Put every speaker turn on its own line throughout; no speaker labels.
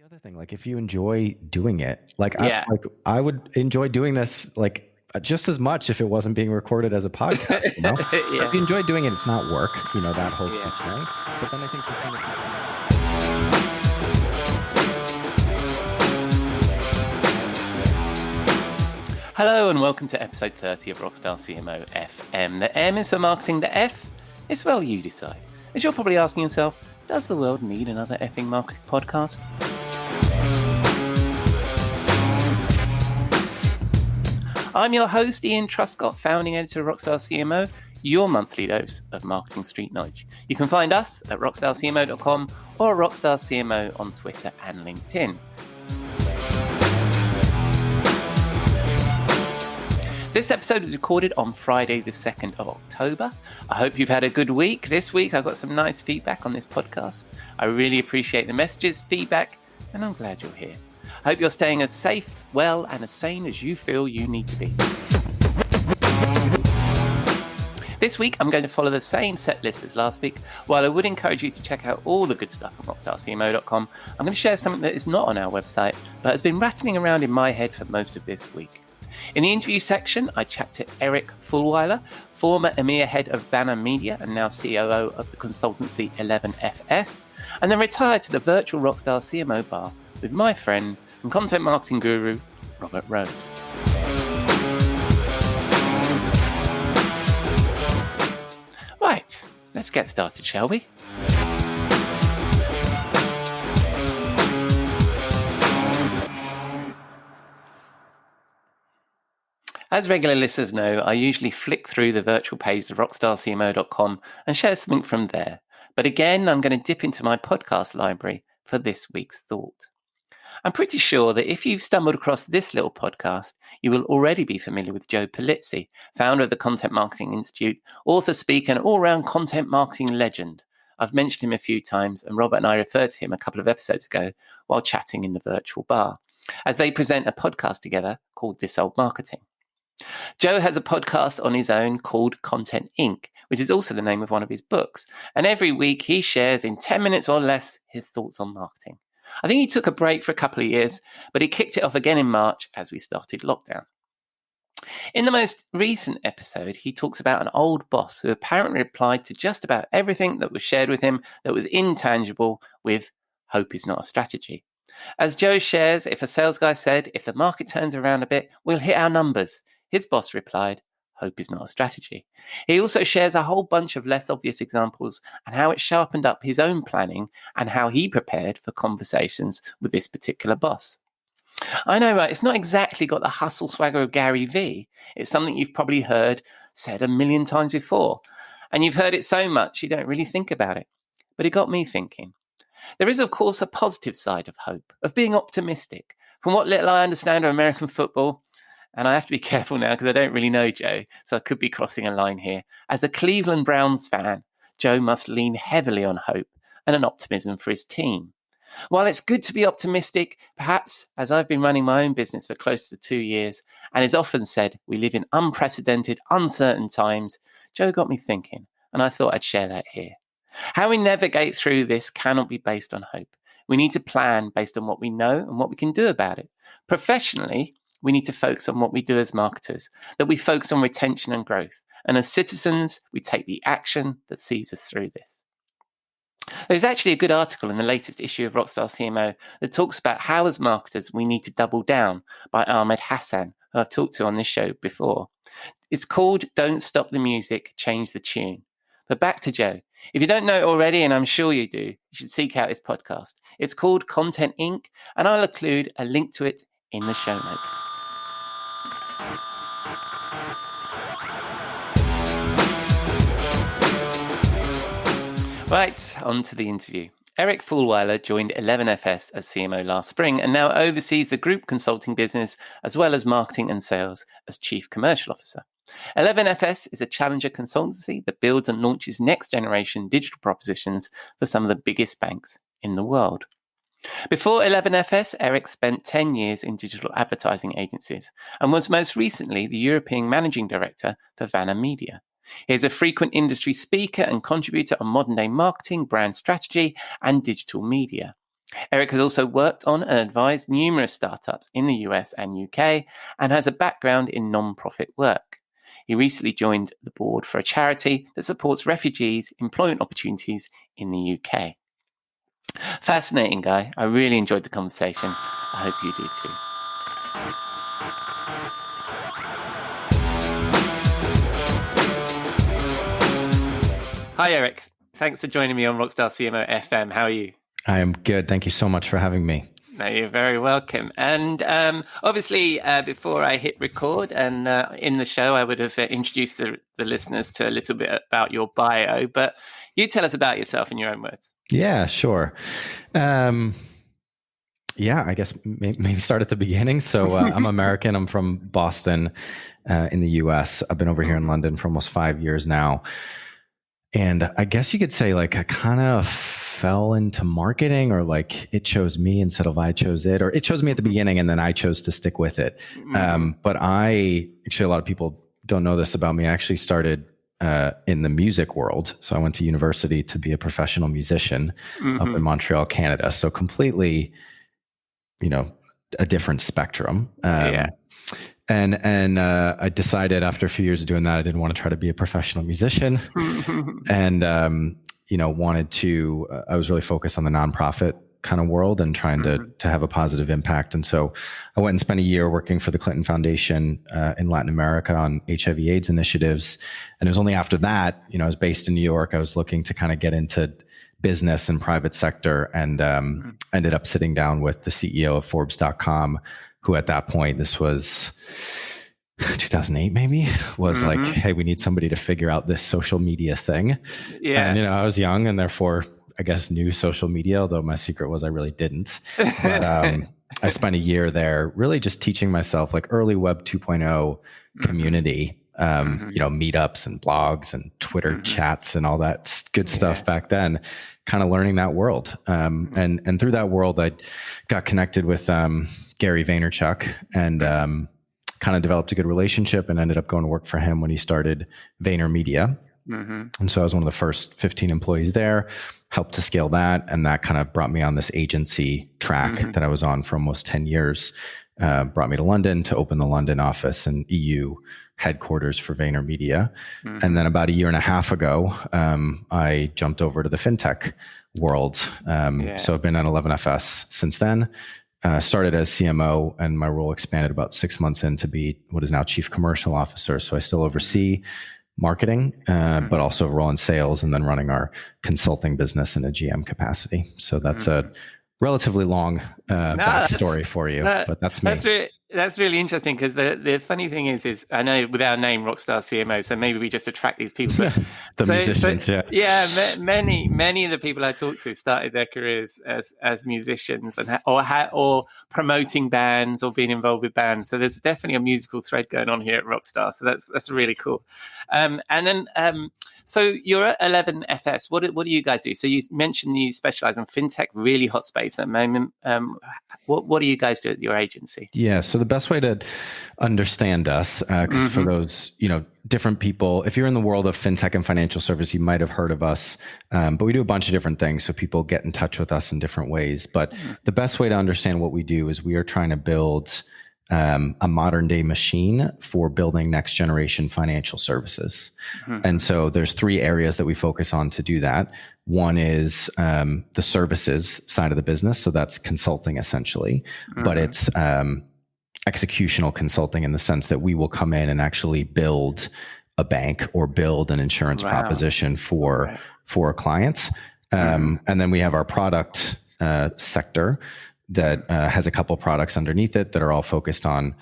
the other thing. Like, if you enjoy doing it, like
Yeah.
I would enjoy doing this just as much if it wasn't being recorded as a podcast.
Yeah.
If you enjoy doing it, it's not work. That whole
Yeah.
cliche. But then I think the thing that
Hello and welcome to episode 30 of Rockstar CMO FM. The M is for marketing, the F is, well, you decide. As you're probably asking yourself, does the world need another effing marketing podcast? I'm your host, Ian Truscott, founding editor of Rockstar CMO, your monthly dose of marketing street knowledge. You can find us at rockstarcmo.com or Rockstar CMO on Twitter and LinkedIn. This episode is recorded on Friday, the 2nd of October. I hope you've had a good week. This week, I got some nice feedback on this podcast. I really appreciate the messages, feedback, and I'm glad you're here. I hope you're staying as safe, well, and as sane as you feel you need to be. This week, I'm going to follow the same set list as last week. While I would encourage you to check out all the good stuff on rockstarcmo.com, I'm going to share something that is not on our website, but has been rattling around in my head for most of this week. In the interview section, I chat to Eric Fulwiler, former EMEA head of Vanna Media and now COO of the consultancy 11FS, and then retired to the virtual Rockstar CMO bar with my friend and content marketing guru, Robert Rose. Right, let's get started, shall we? As regular listeners know, I usually flick through the virtual page of rockstarcmo.com and share something from there. But again, I'm going to dip into my podcast library for this week's thought. I'm pretty sure that if you've stumbled across this little podcast, you will already be familiar with Joe Pulizzi, founder of the Content Marketing Institute, author, speaker, and all-round content marketing legend. I've mentioned him a few times, and Robert and I referred to him a couple of episodes ago while chatting in the virtual bar, as they present a podcast together called This Old Marketing. Joe has a podcast on his own called Content Inc., which is also the name of one of his books. And every week he shares in 10 minutes or less his thoughts on marketing. I think he took a break for a couple of years, but he kicked it off again in March as we started lockdown. In the most recent episode, he talks about an old boss who apparently replied to just about everything that was shared with him that was intangible with "hope is not a strategy." As Joe shares, if a sales guy said, "If the market turns around a bit, we'll hit our numbers," his boss replied, "Hope is not a strategy." He also shares a whole bunch of less obvious examples and how it sharpened up his own planning and how he prepared for conversations with this particular boss. I know, right? It's not exactly got the hustle swagger of Gary Vee. It's something you've probably heard said a million times before. And you've heard it so much, you don't really think about it. But it got me thinking. There is, of course, a positive side of hope, of being optimistic. From what little I understand of American football, and I have to be careful now because I don't really know Joe, so I could be crossing a line here. As a Cleveland Browns fan, Joe must lean heavily on hope and an optimism for his team. While it's good to be optimistic, perhaps as I've been running my own business for close to 2 years, and is often said we live in unprecedented, uncertain times, Joe got me thinking, and I thought I'd share that here. How we navigate through this cannot be based on hope. We need to plan based on what we know and what we can do about it. Professionally, we need to focus on what we do as marketers, that we focus on retention and growth. And as citizens, we take the action that sees us through this. There's actually a good article in the latest issue of Rockstar CMO that talks about how, as marketers, we need to double down by Ahmed Hassan, who I've talked to on this show before. It's called "Don't Stop the Music, Change the Tune." But back to Joe. If you don't know it already, and I'm sure you do, you should seek out his podcast. It's called Content Inc., and I'll include a link to it in the show notes. Right, on to the interview. Eric Fulwiler joined 11FS as CMO last spring and now oversees the group consulting business as well as marketing and sales as Chief Commercial Officer. 11FS is a challenger consultancy that builds and launches next-generation digital propositions for some of the biggest banks in the world. Before 11FS, Eric spent 10 years in digital advertising agencies and was most recently the European Managing Director for Vanna Media. He is a frequent industry speaker and contributor on modern-day marketing, brand strategy, and digital media. Eric has also worked on and advised numerous startups in the US and UK and has a background in non-profit work. He recently joined the board for a charity that supports refugees' employment opportunities in the UK. Fascinating guy. I really enjoyed the conversation. I hope you do too. Hi, Eric. Thanks for joining me on Rockstar CMO FM. How are you?
I am good. Thank you so much for having me.
No, you're very welcome. And obviously, before I hit record and in the show, I would have introduced the listeners to a little bit about your bio, but you tell us about yourself in your own words.
Yeah, sure. I guess maybe start at the beginning. So I'm American. I'm from Boston in the US. I've been over here in London for almost 5 years now. And I guess you could say like I kind of fell into marketing, or like it chose me instead of I chose it, or it chose me at the beginning and then I chose to stick with it. But a lot of people don't know this about me. I actually started in the music world. So I went to university to be a professional musician up in Montreal, Canada. So completely, a different spectrum. And I decided after a few years of doing that, I didn't want to try to be a professional musician, and wanted to. I was really focused on the nonprofit kind of world and trying to have a positive impact. And so I went and spent a year working for the Clinton Foundation in Latin America on HIV/AIDS initiatives. And it was only after that, I was based in New York. I was looking to kind of get into business and private sector, and ended up sitting down with the CEO of Forbes.com, who at that point, this was 2008 maybe, was like, hey, we need somebody to figure out this social media thing. Yeah. And, I was young and therefore, I guess, knew social media, although my secret was I really didn't. But I spent a year there really just teaching myself like early Web 2.0 community, meetups and blogs and Twitter chats and all that good stuff back then, kind of learning that world. And through that world, I got connected with Gary Vaynerchuk and kind of developed a good relationship and ended up going to work for him when he started VaynerMedia. And so I was one of the first 15 employees there, helped to scale that. And that kind of brought me on this agency track that I was on for almost 10 years, brought me to London to open the London office and EU headquarters for VaynerMedia. And then about a year and a half ago, I jumped over to the fintech world. So I've been at 11FS since then. Started as CMO, and my role expanded about 6 months in to be what is now Chief Commercial Officer. So I still oversee marketing, but also a role in sales and then running our consulting business in a GM capacity. So that's a relatively long backstory for you, but that's me.
That's really interesting, because the funny thing is I know with our name Rockstar CMO, so maybe we just attract these people. But
musicians,
many of the people I talk to started their careers as musicians or promoting bands or being involved with bands. So there's definitely a musical thread going on here at Rockstar. So that's really cool. So you're at 11FS. What do you guys do? So you mentioned you specialize in fintech, really hot space at the moment. What do you guys do at your agency?
Yeah, so the best way to understand us, because for those different people, if you're in the world of fintech and financial service, you might have heard of us, but we do a bunch of different things. So people get in touch with us in different ways. But the best way to understand what we do is we are trying to build a modern day machine for building next generation financial services. And so there's 3 areas that we focus on to do that. One is the services side of the business. So that's consulting essentially, but it's executional consulting in the sense that we will come in and actually build a bank or build an insurance proposition for our clients. And then we have our product sector that has a couple products underneath it that are all focused on,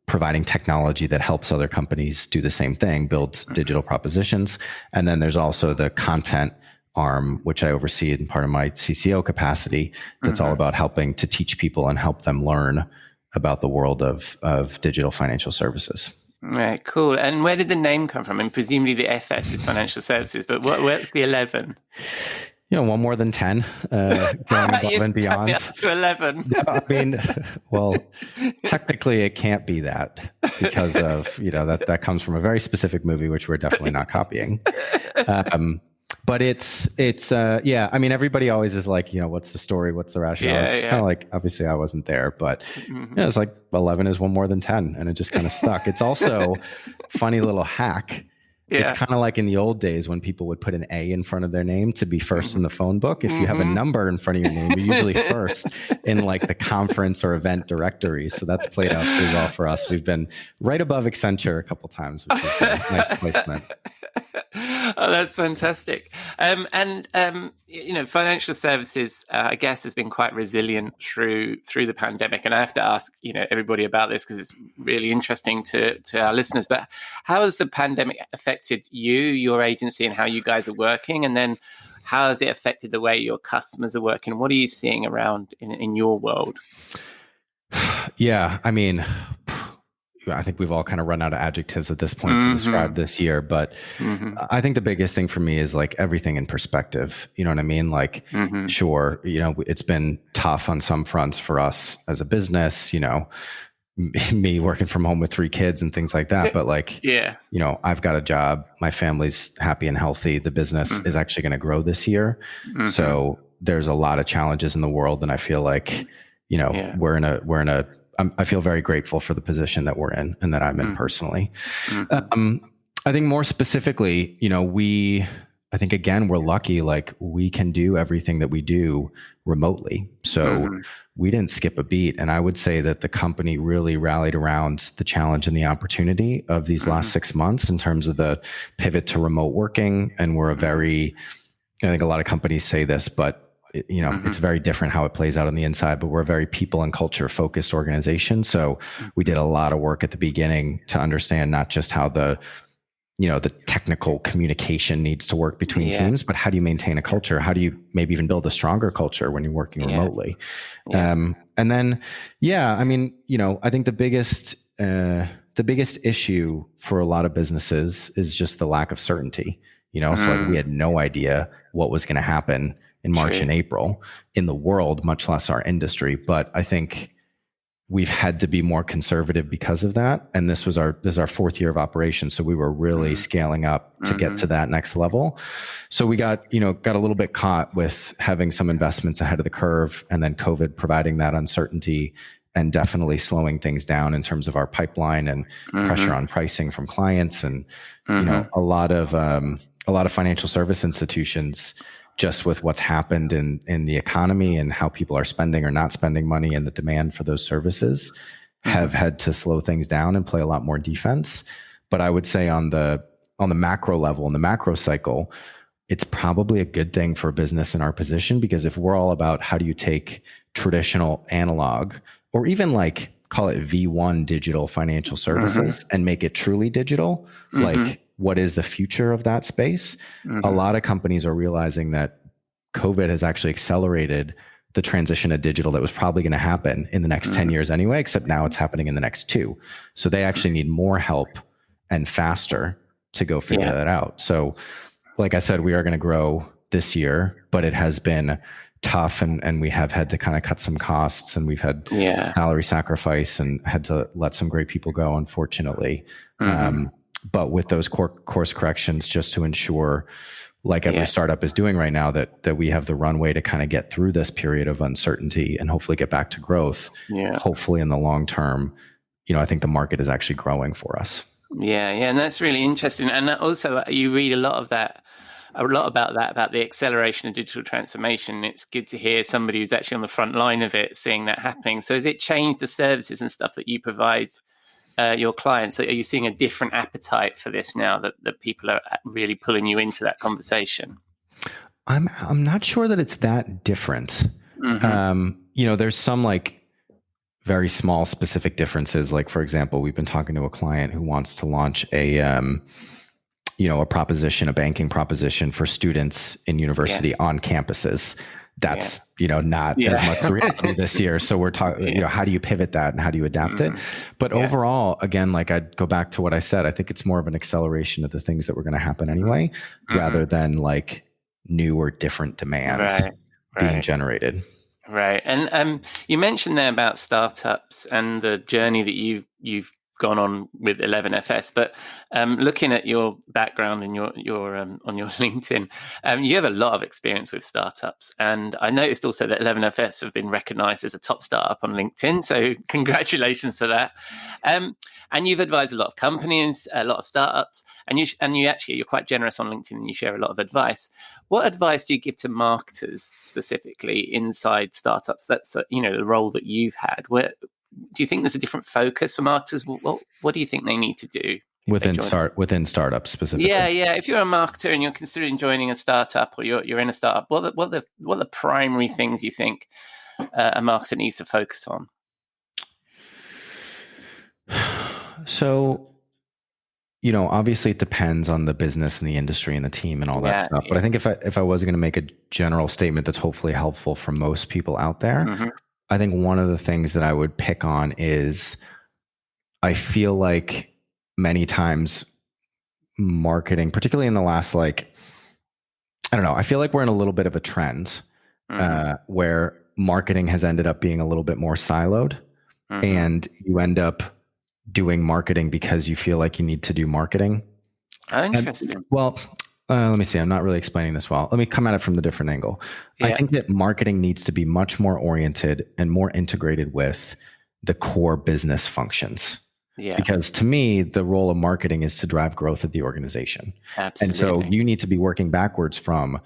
providing technology that helps other companies do the same thing, build digital propositions. And then there's also the content arm, which I oversee in part of my CCO capacity. That's all about helping to teach people and help them learn about the world of digital financial services.
Right, cool. And where did the name come from? And presumably the FS is financial services, but where's the 11?
One more than 10, going above and beyond.
To 11.
No, I mean, well, technically it can't be that because of, that comes from a very specific movie, which we're definitely not copying. But but it's yeah, I mean, everybody always is like, what's the story, what's the rationale? It's just kind of like, obviously I wasn't there, but it's like 11 is one more than 10, and it just kind of stuck. It's also funny little hack. It's kind of like in the old days when people would put an A in front of their name to be first in the phone book. If you have a number in front of your name, you're usually first in like the conference or event directories. So that's played out pretty well for us. We've been right above Accenture a couple times, which is a nice placement.
Oh, that's fantastic. Financial services, I guess, has been quite resilient through the pandemic. And I have to ask, everybody about this because it's really interesting to our listeners. But how has the pandemic affected you, your agency, and how you guys are working? And then how has it affected the way your customers are working? What are you seeing around in your world?
Yeah, I mean, I think we've all kind of run out of adjectives at this point to describe this year, but I think the biggest thing for me is like everything in perspective. You know what I mean? Like, sure, it's been tough on some fronts for us as a business, me working from home with 3 kids and things like that. But like, I've got a job, my family's happy and healthy. The business is actually going to grow this year. So there's a lot of challenges in the world. And I feel like, I feel very grateful for the position that we're in and that I'm in personally. I think more specifically, I think again, we're lucky, like we can do everything that we do remotely. So we didn't skip a beat. And I would say that the company really rallied around the challenge and the opportunity of these last 6 months in terms of the pivot to remote working. And we're I think a lot of companies say this, but it's very different how it plays out on the inside, but we're a very people and culture focused organization. So we did a lot of work at the beginning to understand not just how the technical communication needs to work between teams, but how do you maintain a culture? How do you maybe even build a stronger culture when you're working remotely? And then, I mean, I think the biggest issue for a lot of businesses is just the lack of certainty. So like we had no idea what was going to happen in March and April in the world, much less our industry. But I think we've had to be more conservative because of that. And this is our 4th year of operation. So we were really scaling up to get to that next level. So we got a little bit caught with having some investments ahead of the curve, and then COVID providing that uncertainty and definitely slowing things down in terms of our pipeline and pressure on pricing from clients. And, a lot of financial service institutions, just with what's happened in the economy and how people are spending or not spending money and the demand for those services, have had to slow things down and play a lot more defense. But I would say on the macro level, in the macro cycle, it's probably a good thing for a business in our position, because if we're all about how do you take traditional analog or even like call it V1 digital financial services and make it truly digital, like what is the future of that space? A lot of companies are realizing that COVID has actually accelerated the transition to digital that was probably going to happen in the next 10 years anyway, except now it's happening in the next 2. So they actually need more help and faster to go figure that out. So like I said, we are going to grow this year, but it has been tough, and we have had to kind of cut some costs, and we've had salary sacrifice and had to let some great people go, unfortunately. But with those course corrections, just to ensure, like every startup is doing right now, that we have the runway to kind of get through this period of uncertainty and hopefully get back to growth. Hopefully in the long term, I think the market is actually growing for us.
And that's really interesting. And also you read a lot about that, about the acceleration of digital transformation. It's good to hear somebody who's actually on the front line of it, seeing that happening. So has it changed the services and stuff that you provide your clients? Are you seeing a different appetite for this now that people are really pulling you into that conversation?
I'm not sure that it's that different. There's some like very small specific differences. Like, for example, we've been talking to a client who wants to launch a banking proposition for students in university on campuses. That's, not as much reality this year. So we're talking, how do you pivot that and how do you adapt it? But overall, again, like I'd go back to what I said, I think it's more of an acceleration of the things that were going to happen anyway, rather than like new or different demands being generated.
Right. And you mentioned there about startups and the journey that you've gone on with 11FS. But looking at your background and your on your LinkedIn, you have a lot of experience with startups. And I noticed also that 11FS have been recognized as a top startup on LinkedIn. So congratulations for that. And you've advised a lot of companies, a lot of startups, and you're quite generous on LinkedIn and you share a lot of advice. What advice do you give to marketers specifically inside startups? That's the role that you've had. Where do you think there's a different focus for marketers? What do you think they need to do
within startups specifically?
Yeah. If you're a marketer and you're considering joining a startup, or you're in a startup, what are the primary things you think a marketer needs to focus on?
So, obviously it depends on the business and the industry and the team and all that stuff. But I think if I was going to make a general statement that's hopefully helpful for most people out there, I think one of the things that I would pick on is I feel like many times marketing, particularly in the last, I feel like we're in a little bit of a trend where marketing has ended up being a little bit more siloed, and you end up doing marketing because you feel like you need to do marketing.
Interesting.
Let me see. I'm not really explaining this well. Let me come at it from the different angle. Yeah. I think that marketing needs to be much more oriented and more integrated with the core business functions. Yeah. Because to me, the role of marketing is to drive growth of the organization. Absolutely. And so you need to be working backwards from,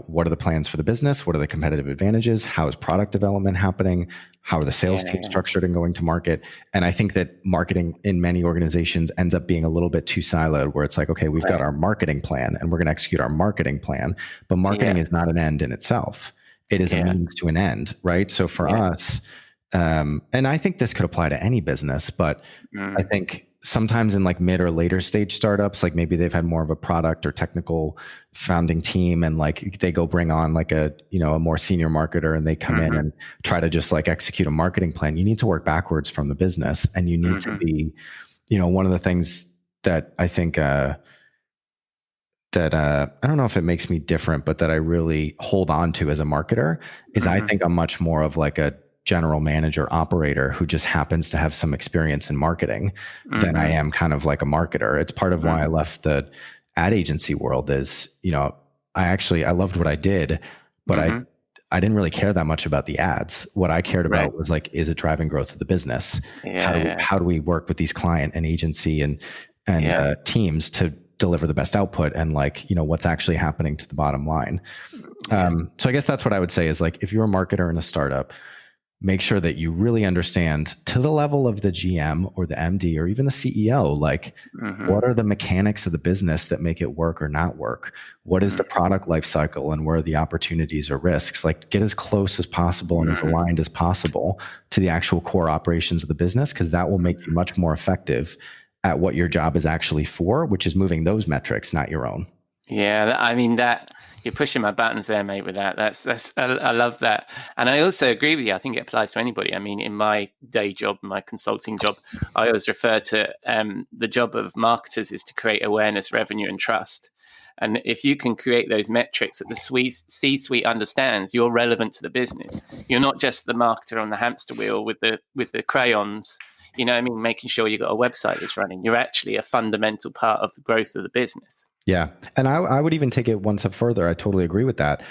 what are the plans for the business? What are the competitive advantages? How is product development happening? How are the sales teams structured and going to market? And I think that marketing in many organizations ends up being a little bit too siloed, where it's like, okay, we've got our marketing plan and we're going to execute our marketing plan, but marketing is not an end in itself. It is a means to an end, right? So for us, and I think this could apply to any business, but I think sometimes in mid or later stage startups, maybe they've had more of a product or technical founding team, and they go bring on a more senior marketer, and they come in and try to just execute a marketing plan. You need to work backwards from the business, and you need to be, one of the things that I think that I don't know if it makes me different, but that I really hold on to as a marketer is I think I'm much more of a general manager operator who just happens to have some experience in marketing than I am kind of like a marketer. It's part of why I left the ad agency world is, I loved what I did, but I didn't really care that much about the ads. What I cared about was is it driving growth of the business? How do we work with these client and agency and teams to deliver the best output, and what's actually happening to the bottom line. So I guess that's what I would say is if you're a marketer in a startup, make sure that you really understand to the level of the GM or the MD or even the CEO, what are the mechanics of the business that make it work or not work? What is the product life cycle, and where are the opportunities or risks? Get as close as possible and as aligned as possible to the actual core operations of the business, because that will make you much more effective at what your job is actually for, which is moving those metrics, not your own.
Yeah, I mean you're pushing my buttons there, mate, with that. I love that. And I also agree with you. I think it applies to anybody. I mean, in my day job, my consulting job, I always refer to the job of marketers is to create awareness, revenue, and trust. And if you can create those metrics that the C-suite understands, you're relevant to the business. You're not just the marketer on the hamster wheel with the crayons, making sure you've got a website that's running. You're actually a fundamental part of the growth of the business.
Yeah. And I would even take it one step further. I totally agree with that.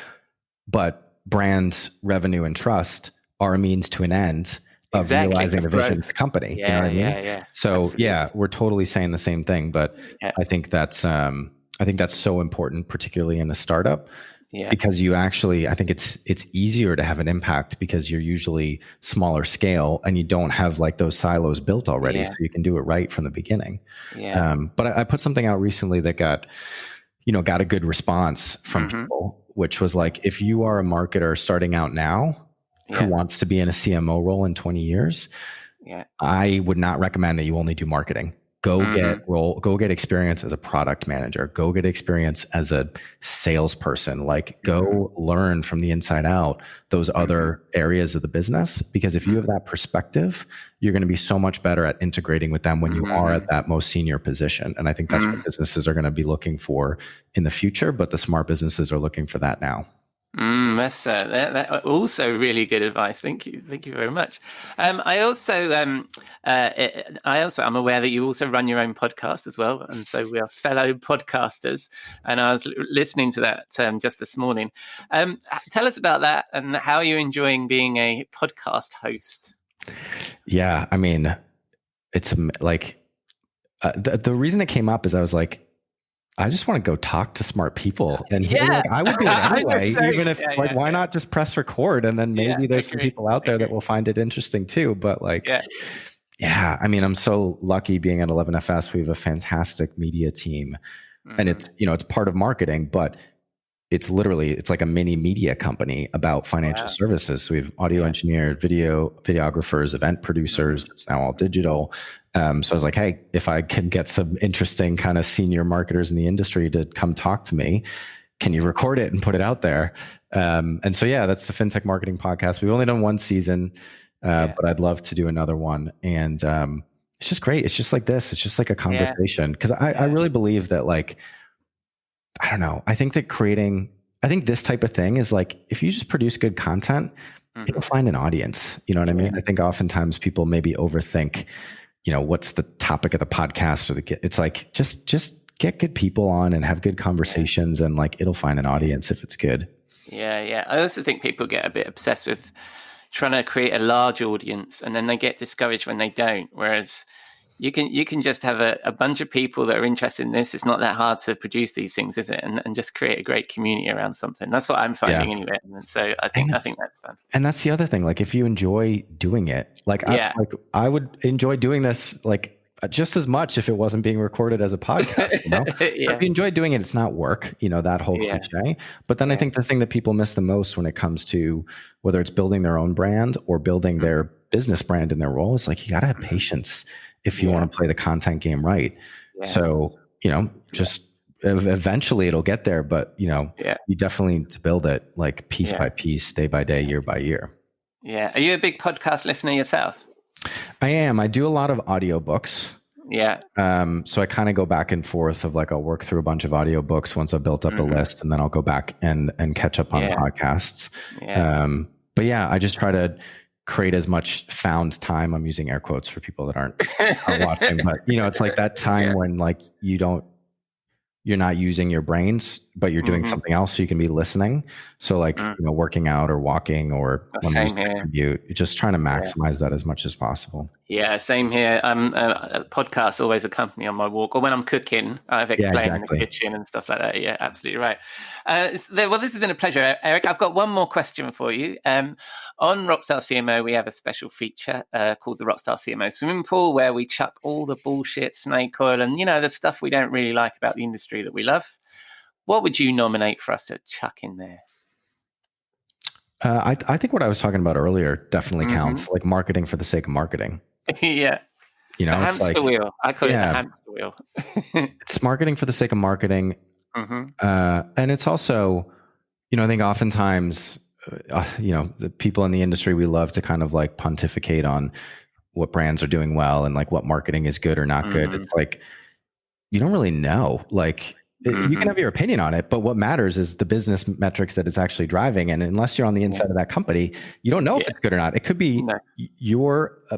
But brand, revenue, and trust are a means to an end of realizing the vision of the company.
Yeah,
you know what I mean?
Yeah.
So
Absolutely.
we're totally saying the same thing. But I think that's so important, particularly in a startup. Yeah. Because I think it's easier to have an impact because you're usually smaller scale and you don't have those silos built already, so you can do it right from the beginning. Yeah. But I put something out recently that got a good response from people, which was if you are a marketer starting out now who wants to be in a CMO role in 20 years, I would not recommend that you only do marketing. Go get experience as a product manager, go get experience as a salesperson, go learn from the inside out those other areas of the business, because if you have that perspective, you're going to be so much better at integrating with them when you are at that most senior position. And I think that's what businesses are going to be looking for in the future, but the smart businesses are looking for that now.
That also really good advice. Thank you very much. I'm aware that you also run your own podcast as well, and so we are fellow podcasters. And I was listening to that just this morning. Tell us about that and how you're enjoying being a podcast host.
Yeah, I mean, it's like the reason it came up is I was like, I just want to go talk to smart people, and like, I would do it anyway, even if why not just press record, and then maybe there's some people out there that will find it interesting too. But like, yeah, I mean, I'm so lucky being at 11FS. We have a fantastic media team, and it's it's part of marketing, but it's like a mini media company about financial services. So we have audio engineers, videographers, event producers. It's now all digital. So I was like, hey, if I can get some interesting kind of senior marketers in the industry to come talk to me, can you record it and put it out there? And so, that's the FinTech Marketing Podcast. We've only done one season, but I'd love to do another one. And it's just great. It's just like this. It's just like a conversation. Because I really believe that, like, I don't know. I think this type of thing is like, if you just produce good content, it'll find an audience. You know what I mean? I think oftentimes people maybe overthink, what's the topic of the podcast, or it's like, just get good people on and have good conversations, and like, it'll find an audience if it's good.
Yeah. I also think people get a bit obsessed with trying to create a large audience, and then they get discouraged when they don't. Whereas you can just have a bunch of people that are interested in this. It's not that hard to produce these things, is it? And just create a great community around something. That's what I'm finding anyway. And so I think that's fun. And
that's the other thing. Like, if you enjoy doing it, like, I would enjoy doing this, like, just as much if it wasn't being recorded as a podcast. If you enjoy doing it, it's not work, that whole cliche. But then I think the thing that people miss the most when it comes to whether it's building their own brand or building their business brand in their role, is like, you got to have patience if you want to play the content game right. So, just eventually it'll get there, but you definitely need to build it, like, piece by piece, day by day, year by year.
Yeah. Are you a big podcast listener yourself?
I am. I do a lot of audiobooks.
Yeah.
So I kind of go back and forth of, like, I'll work through a bunch of audiobooks once I've built up a list, and then I'll go back and catch up on podcasts. But I just try to create as much found time. I'm using air quotes for people that aren't watching, but it's like that time when, like, you're not using your brains, but you're doing something else, so you can be listening. So, like, working out or walking or commute, just trying to maximize that as much as possible.
Yeah, same here. Podcasts always accompany on my walk, or when I'm cooking, I have it playing in the kitchen and stuff like that. Yeah, absolutely right. Well, this has been a pleasure, Eric. I've got one more question for you. On Rockstar CMO, we have a special feature called the Rockstar CMO Swimming Pool, where we chuck all the bullshit, snake oil, and the stuff we don't really like about the industry that we love. What would you nominate for us to chuck in there?
I think what I was talking about earlier definitely counts, like marketing for the sake of marketing.
The hamster wheel. I call it the hamster wheel.
It's marketing for the sake of marketing. And it's also, I think oftentimes, the people in the industry, we love to kind of like pontificate on what brands are doing well and like what marketing is good or not good. It's like, you don't really know. Like, you can have your opinion on it, but what matters is the business metrics that it's actually driving. And unless you're on the inside of that company, you don't know if it's good or not. It could be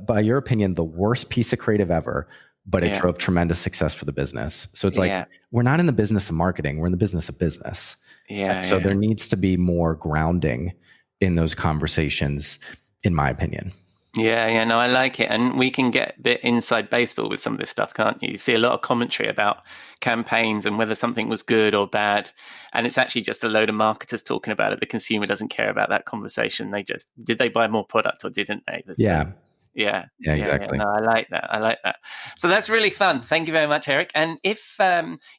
by your opinion, the worst piece of creative ever, but it drove tremendous success for the business. So it's like, we're not in the business of marketing. We're in the business of business. So there needs to be more grounding in those conversations, in my opinion.
No, I like it. And we can get a bit inside baseball with some of this stuff, can't you? You see a lot of commentary about campaigns and whether something was good or bad. And it's actually just a load of marketers talking about it. The consumer doesn't care about that conversation. Did they buy more product or didn't they? Exactly. No, I like that. So that's really fun. Thank you very much, Eric. And if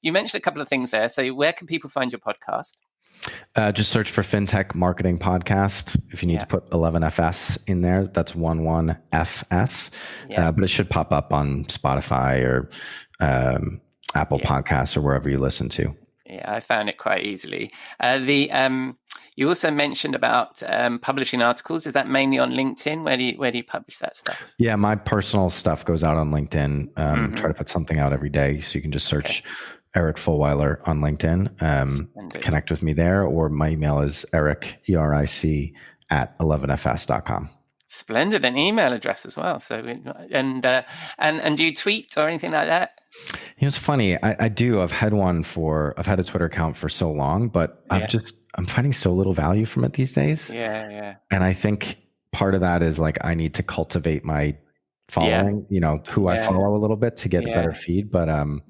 you mentioned a couple of things there, so where can people find your podcast?
Just search for FinTech Marketing Podcast. If you need to put 11FS in there, that's 11FS. But it should pop up on Spotify or Apple Podcasts or wherever you listen to.
Yeah, I found it quite easily. You also mentioned about publishing articles. Is that mainly on LinkedIn? Where do you publish that stuff?
Yeah, my personal stuff goes out on LinkedIn. Try to put something out every day, so you can just search Eric Fulwiler on LinkedIn. Connect with me there, or my email is eric, ERIC, at 11fs.com.
Splendid, an email address as well. So, and do you tweet or anything like that?
It's funny. I do. I've had a Twitter account for so long, but I'm finding so little value from it these days.
Yeah.
And I think part of that is like, I need to cultivate my following, who I follow a little bit to get a better feed. But
I've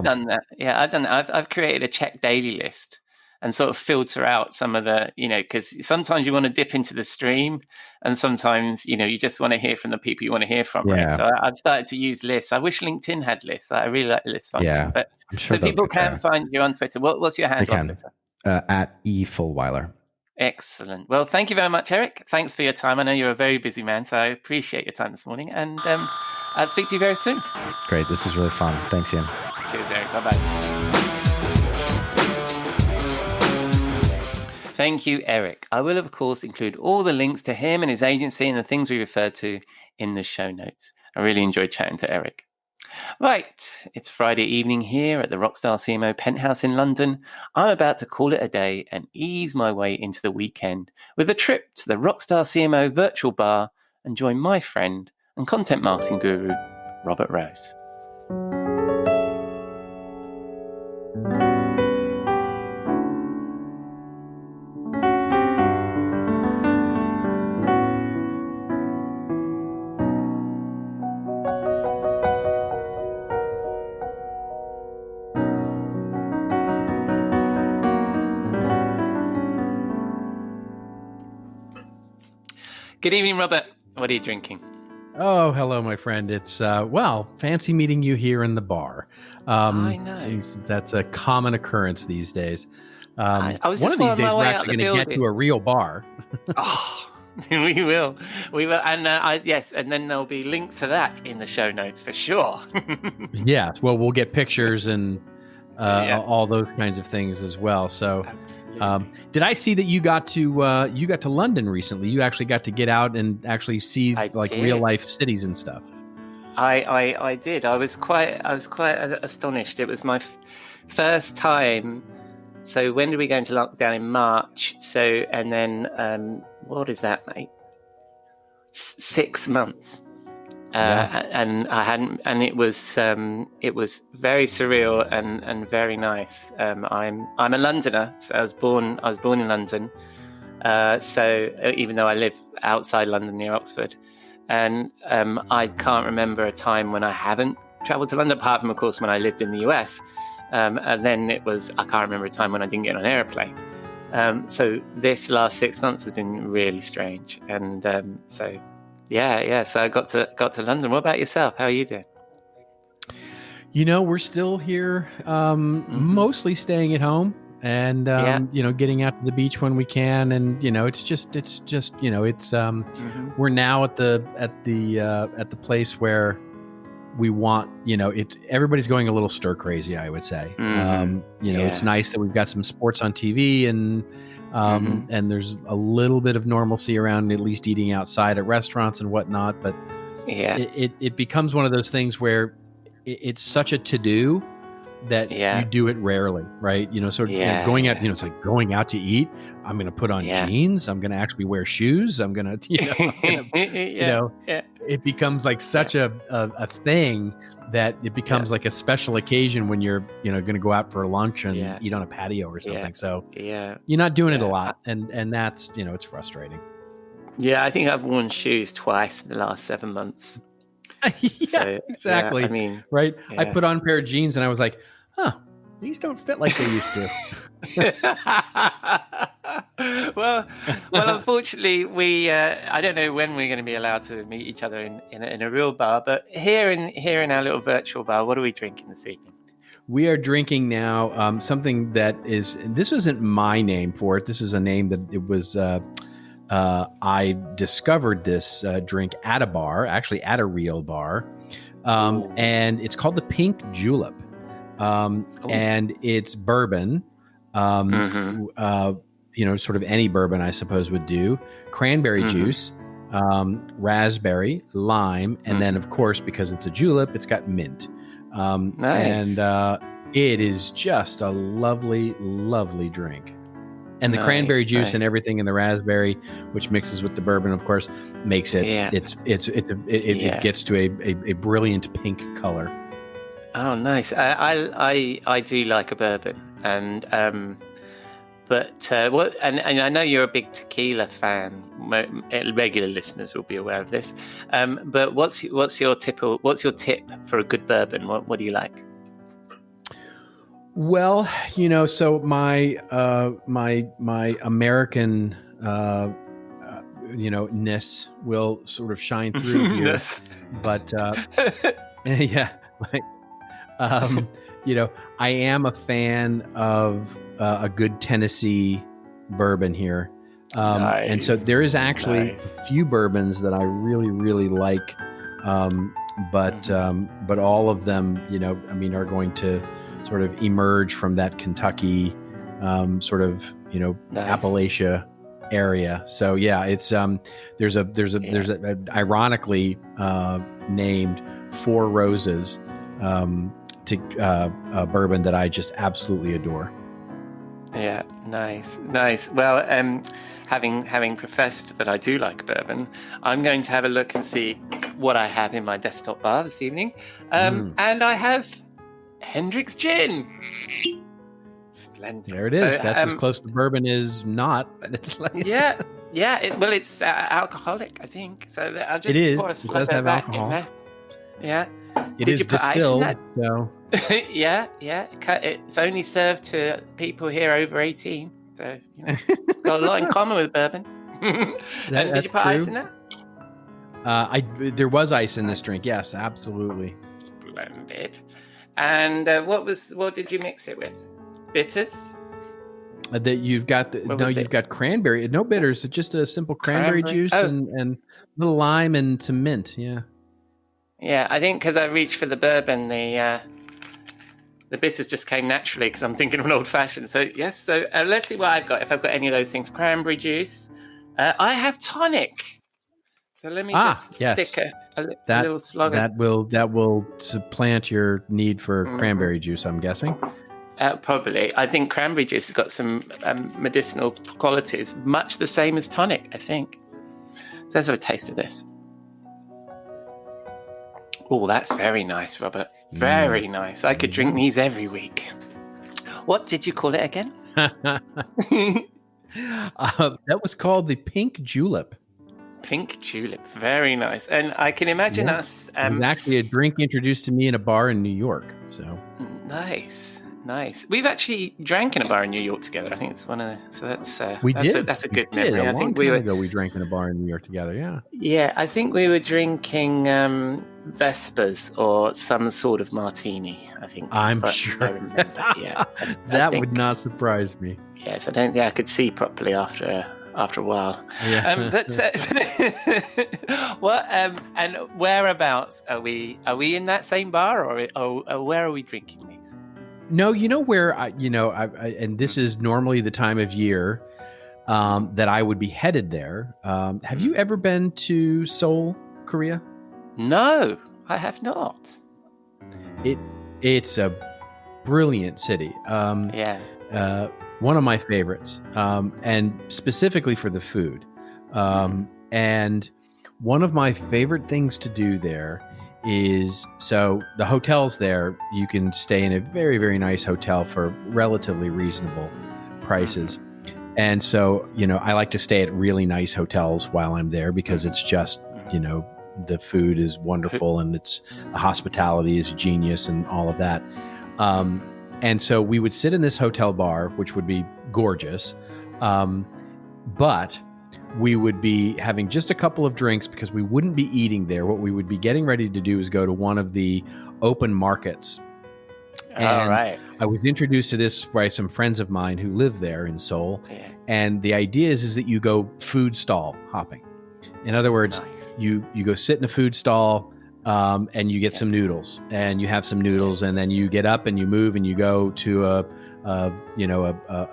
done that. Yeah, I've done that. I've created a check daily list and sort of filter out some of the, because sometimes you want to dip into the stream, and sometimes, you just want to hear from the people you want to hear from, right? So I've started to use lists. I wish LinkedIn had lists. I really like the list function. But I'm sure so people can find you on Twitter. What's your handle on Twitter?
At eFulwiler.
Excellent. Well, thank you very much, Eric. Thanks for your time. I know you're a very busy man, so I appreciate your time this morning. And I'll speak to you very soon.
Great. This was really fun. Thanks, Ian.
Cheers, Eric. Bye-bye. Thank you, Eric. I will, of course, include all the links to him and his agency and the things we referred to in the show notes. I really enjoyed chatting to Eric. Right, it's Friday evening here at the Rockstar CMO penthouse in London. I'm about to call it a day and ease my way into the weekend with a trip to the Rockstar CMO virtual bar and join my friend and content marketing guru, Robert Rose. Good evening, Robert. What are you drinking?
Oh, hello, my friend. It's, fancy meeting you here in the bar.
I know.
That's a common occurrence these days.
I was
one
just
of these days,
my
we're
way
actually going to get to a real bar.
Oh, we will. And and then there'll be links to that in the show notes for sure.
Yes. Well, we'll get pictures and all those kinds of things as well. So, did I see that you got to London recently? You actually got to get out and actually see real life cities and stuff.
I did. I was quite astonished. It was my first time. So when did we go into lockdown? In March. So, and then what is that, mate? 6 months. And I hadn't, and it was very surreal and very nice. I'm a Londoner, so I was born in London. So even though I live outside London near Oxford, and I can't remember a time when I haven't traveled to London, apart from, of course, when I lived in the US. And then I can't remember a time when I didn't get on an airplane. So this last 6 months has been really strange, and so. Yeah. So I got to London. What about yourself? How are you doing?
We're still here, mostly staying at home and, getting out to the beach when we can. And, we're now at the place where we want, everybody's going a little stir crazy, I would say. It's nice that we've got some sports on TV and there's a little bit of normalcy around at least eating outside at restaurants and whatnot. But it becomes one of those things where it's such a to-do that you do it rarely, right? Going out, it's like going out to eat. I'm going to put on jeans. I'm going to actually wear shoes. I'm going to, it becomes like such a thing that it becomes like a special occasion when you're, going to go out for lunch and eat on a patio or something. So you're not doing it a lot. And that's, it's frustrating.
Yeah. I think I've worn shoes twice in the last 7 months.
Exactly.
I mean,
right. Yeah. I put on a pair of jeans and I was like, these don't fit like they used to.
Well, unfortunately, I don't know when we're going to be allowed to meet each other in a real bar, but here in our little virtual bar, what are we drinking this evening?
We are drinking now something that this wasn't my name for it. This is a name that it was. I discovered this drink at a bar, actually at a real bar, and it's called the Pink Julep. And it's bourbon, sort of any bourbon, I suppose, would do. Cranberry juice, raspberry, lime, and then, of course, because it's a julep, it's got mint.
Nice.
And it is just a lovely, lovely drink. And the cranberry juice and everything in the raspberry, which mixes with the bourbon, of course, makes it.
Yeah.
It gets to a brilliant pink color.
Oh, nice. I do like a bourbon, and I know you're a big tequila fan. Regular listeners will be aware of this. But what's your tip for a good bourbon? What do you like?
Well, so my American ness will sort of shine through here, but yeah, I am a fan of a good Tennessee bourbon here, and so there is actually a few bourbons that I really, really like, but all of them, are going to sort of emerge from that Kentucky sort of Appalachia area. So yeah, it's there's a ironically named Four Roses a bourbon that I just absolutely adore.
Yeah, nice. Well, having professed that I do like bourbon, I'm going to have a look and see what I have in my desktop bar this evening, and I have Hendrick's Gin. Splendid.
There it is. So, that's as close to bourbon as not. It's like
yeah. It's alcoholic, I think. So I'll just pour a slug
it does have
back
alcohol.
In there. Yeah.
It is distilled. So
yeah. It's only served to people here over 18. So it's got a lot in common with bourbon. Did you put ice in that?
There was ice in this drink. Yes, absolutely.
Splendid. And what did you mix it with? Bitters?
That you've got you've got cranberry. No bitters. It's just a simple cranberry juice and a little lime and some mint. Yeah.
Yeah, I think because I reached for the bourbon, the bitters just came naturally because I'm thinking of an old fashioned. So yes. So let's see what I've got. If I've got any of those things, cranberry juice. I have tonic. So let me just stick a little slug.
That will supplant your need for cranberry juice, I'm guessing.
Probably. I think cranberry juice has got some medicinal qualities, much the same as tonic, I think. So let's have a taste of this. Oh, that's very nice, Robert. Very nice. I could drink these every week. What did you call it again?
That was called the Pink Julep.
Pink Julep. Very nice. And I can imagine us...
it was actually a drink introduced to me in a bar in New York. So
Nice. We've actually drank in a bar in New York together. I think it's one of the... So that's... That's a good memory.
A long time ago we drank in a bar in New York together, yeah.
Yeah, I think we were drinking Vespers or some sort of martini, I think.
I'm sure.
I remember. Yeah.
That would not surprise me.
Yes, I don't think I could see properly after a while.
Yeah.
What? And whereabouts are we? Are we in that same bar, or where are we drinking these?
No, where and this is normally the time of year that I would be headed there. Have you ever been to Seoul, Korea?
No, I have not.
It's a brilliant city. One of my favorites, and specifically for the food. And one of my favorite things to do there is, so the hotels there, you can stay in a very, very nice hotel for relatively reasonable prices. And so, I like to stay at really nice hotels while I'm there because it's just, the food is wonderful and the hospitality is genius and all of that. And so we would sit in this hotel bar, which would be gorgeous. But we would be having just a couple of drinks because we wouldn't be eating there. What we would be getting ready to do is go to one of the open markets.
All right.
I was introduced to this by some friends of mine who live there in Seoul. Yeah. And the idea is that you go food stall hopping. In other words, you go sit in a food stall and you get some noodles, and you have some noodles, and then you get up and you move and you go to a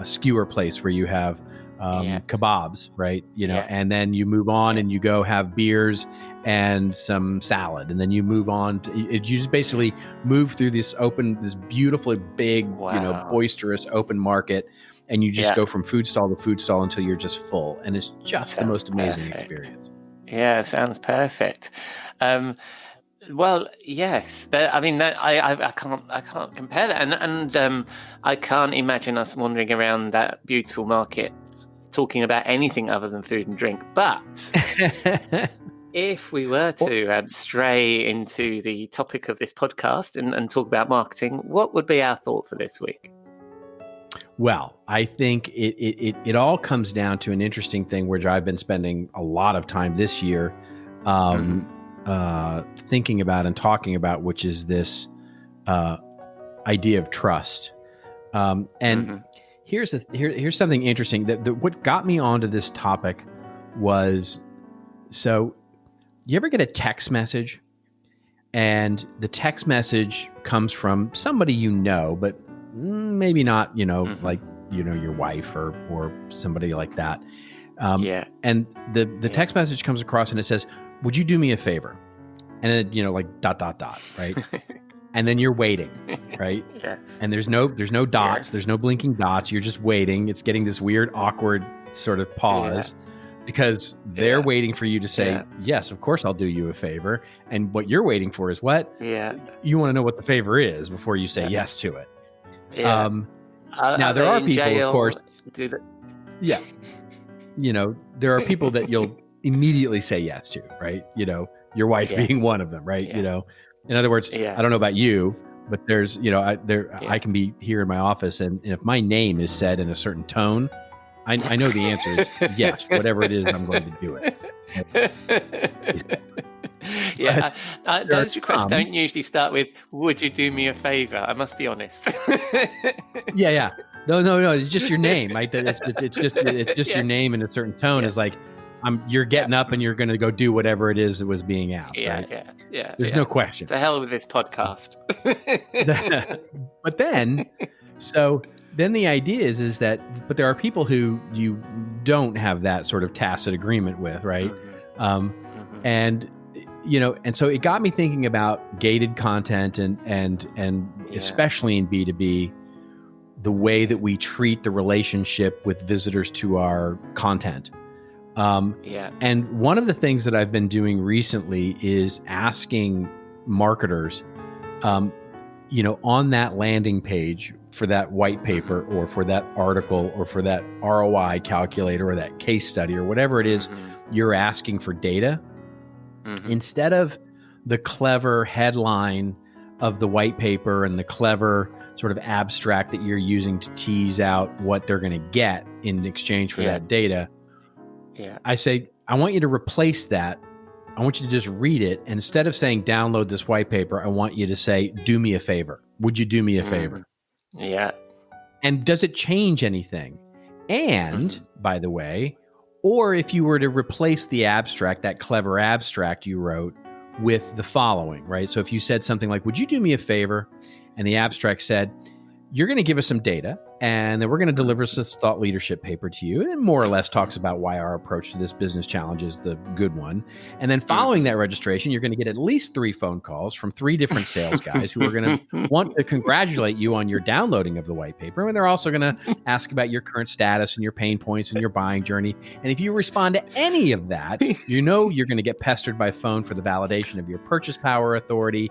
skewer place where you have kebabs, right? And then you move on and you go have beers and some salad, and then you move on you just basically move through this beautifully big, boisterous open market, and you just go from food stall to food stall until you're just full, and it's just the most amazing experience.
Yeah, sounds perfect. Well, yes. I can't compare that, and I can't imagine us wandering around that beautiful market talking about anything other than food and drink. But if we were to stray into the topic of this podcast and talk about marketing, what would be our thought for this week?
Well, I think it all comes down to an interesting thing where I've been spending a lot of time this year thinking about and talking about, which is this idea of trust. Here's something interesting that what got me onto this topic was, so you ever get a text message and the text message comes from somebody but maybe not, like, your wife or somebody like that. And the text message comes across and it says, would you do me a favor? And then, like ... right? And then you're waiting, right?
Yes.
And there's no dots, there's no blinking dots. You're just waiting. It's getting this weird, awkward sort of pause because they're waiting for you to say, yes, of course I'll do you a favor. And what you're waiting for is what?
Yeah.
You want to know what the favor is before you say yes to it.
Yeah.
Now there are people, of course.
Do that.
Yeah. There are people that you'll immediately say yes to, right? Your wife being one of them, right? In other words, I don't know about you, but there's, I can be here in my office and if my name is said in a certain tone, I know the answer is yes, whatever it is, I'm going to do it.
Those requests don't usually start with, would you do me a favor? I must be honest.
Yeah. No, it's just your name. Right? It's just your name in a certain tone is like, you're getting up and you're going to go do whatever it is that was being asked. Right? There's no question.
To hell with this podcast.
But then the idea is that, but there are people who you don't have that sort of tacit agreement with, right? And so it got me thinking about gated content and especially in B2B, the way that we treat the relationship with visitors to our content. And one of the things that I've been doing recently is asking marketers, on that landing page for that white paper or for that article or for that ROI calculator or that case study or whatever it is you're asking for data, instead of the clever headline of the white paper and the clever sort of abstract that you're using to tease out what they're going to get in exchange for that data, I say, I want you to replace that. I want you to just read it. And instead of saying, download this white paper, I want you to say, do me a favor. Would you do me a favor?
Yeah.
And does it change anything? And by the way, or if you were to replace the abstract, that clever abstract you wrote, with the following, right? So if you said something like, would you do me a favor? And the abstract said, you're going to give us some data, and then we're going to deliver this thought leadership paper to you. And it more or less talks about why our approach to this business challenge is the good one. And then following that registration, you're going to get at least 3 phone calls from 3 different sales guys who are going to want to congratulate you on your downloading of the white paper. And they're also going to ask about your current status and your pain points and your buying journey. And if you respond to any of that, you're going to get pestered by phone for the validation of your purchase power authority.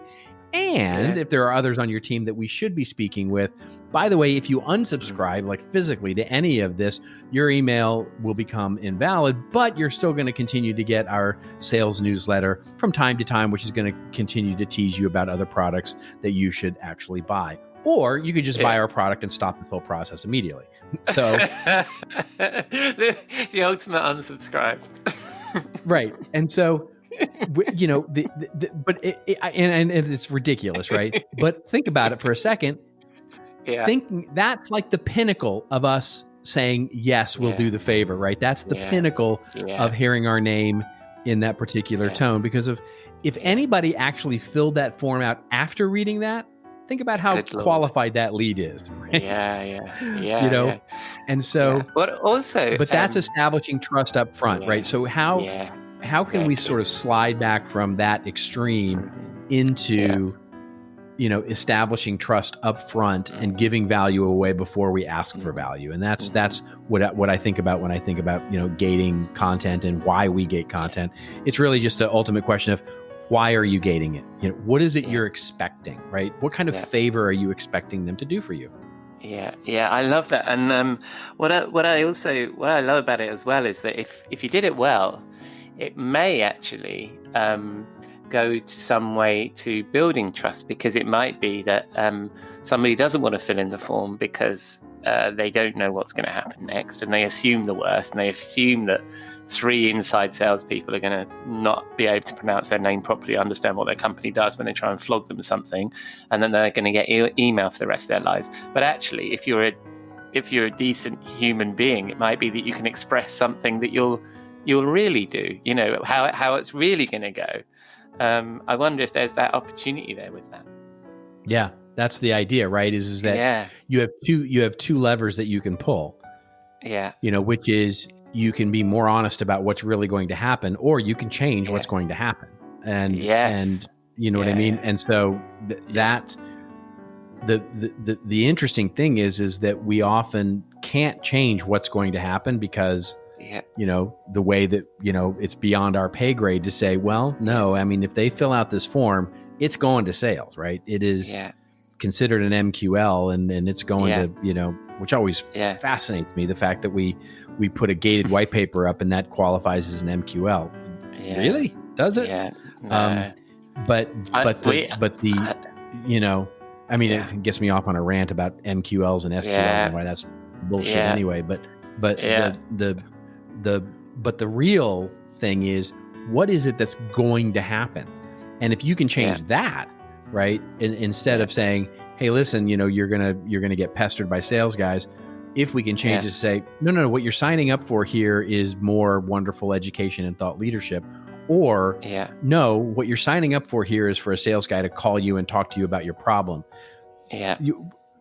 And if there are others on your team that we should be speaking with, by the way, if you unsubscribe, like physically, to any of this, your email will become invalid, but you're still going to continue to get our sales newsletter from time to time, which is going to continue to tease you about other products that you should actually buy. Or you could just buy our product and stop the whole process immediately. So
the ultimate unsubscribe.
Right. And so, but it's ridiculous, right? But think about it for a second. Think that's like the pinnacle of us saying, yes, we'll do the favor, right? That's the pinnacle of hearing our name in that particular tone. Because if anybody actually filled that form out after reading that, think about how qualified that lead is. Right?
Yeah.
And so,
but also,
but that's establishing trust up front, right? So how can we sort of slide back from that extreme into, establishing trust up front and giving value away before we ask for value? And that's what I think about when I think about, gating content and why we gate content. It's really just an ultimate question of, why are you gating it? What is it you're expecting, right? What kind of favor are you expecting them to do for you?
Yeah, I love that. And what I love about it as well is that if you did it well, it may actually go some way to building trust, because it might be that somebody doesn't want to fill in the form because they don't know what's going to happen next, and they assume the worst, and they assume that 3 inside salespeople are going to not be able to pronounce their name properly, understand what their company does when they try and flog them with something, and then they're going to get email for the rest of their lives. But actually, if you're a decent human being, it might be that you can express something that you'll really do. How it's really going to go. I wonder if there's that opportunity there with that.
Yeah, that's the idea, right? Is that you have two levers that you can pull.
Yeah.
Which is, you can be more honest about what's really going to happen, or you can change what's going to happen. And you know what I mean? And so that the interesting thing is that we often can't change what's going to happen because the way that, it's beyond our pay grade to say, well, no, I mean, if they fill out this form, it's going to sales, right? It is considered an MQL, and it's going to, which always fascinates me, the fact that we put a gated white paper up and that qualifies as an MQL. Really? Does it?
Yeah. No.
It gets me off on a rant about MQLs and SQLs and why that's bullshit anyway. But the real thing is, what is it that's going to happen? And if you can change that, right? Instead of saying, hey, listen, you're gonna get pestered by sales guys. If we can change it to say, no, what you're signing up for here is more wonderful education and thought leadership. Or no, what you're signing up for here is for a sales guy to call you and talk to you about your problem.
Yeah.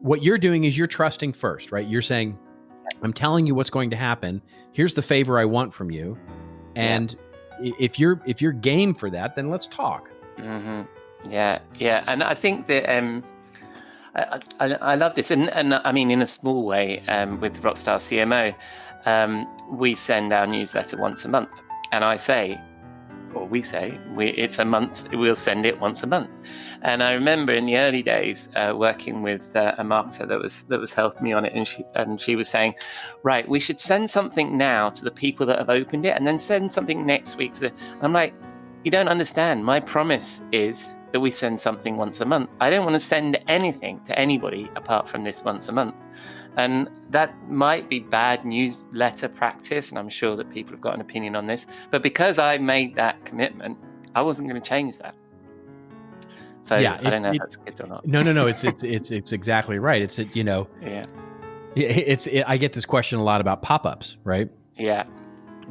What you're doing is you're trusting first, right? You're saying, I'm telling you what's going to happen. Here's the favor I want from you. And if you're game for that, then let's talk.
Mm-hmm. Yeah. And I think that I love this. And I mean, in a small way, with Rockstar CMO, we send our newsletter once a month. And it's a month, we'll send it once a month. And I remember in the early days working with a marketer that was helping me on it, and she was saying, right, we should send something now to the people that have opened it, and then send something next week to I'm like, you don't understand. My promise is that we send something once a month. I don't want to send anything to anybody apart from this once a month. And that might be bad newsletter practice, and I'm sure that people have got an opinion on this. But because I made that commitment, I wasn't going to change that. So I don't know if that's good or not.
No. It's exactly right. It's I get this question a lot about pop-ups, right?
Yeah.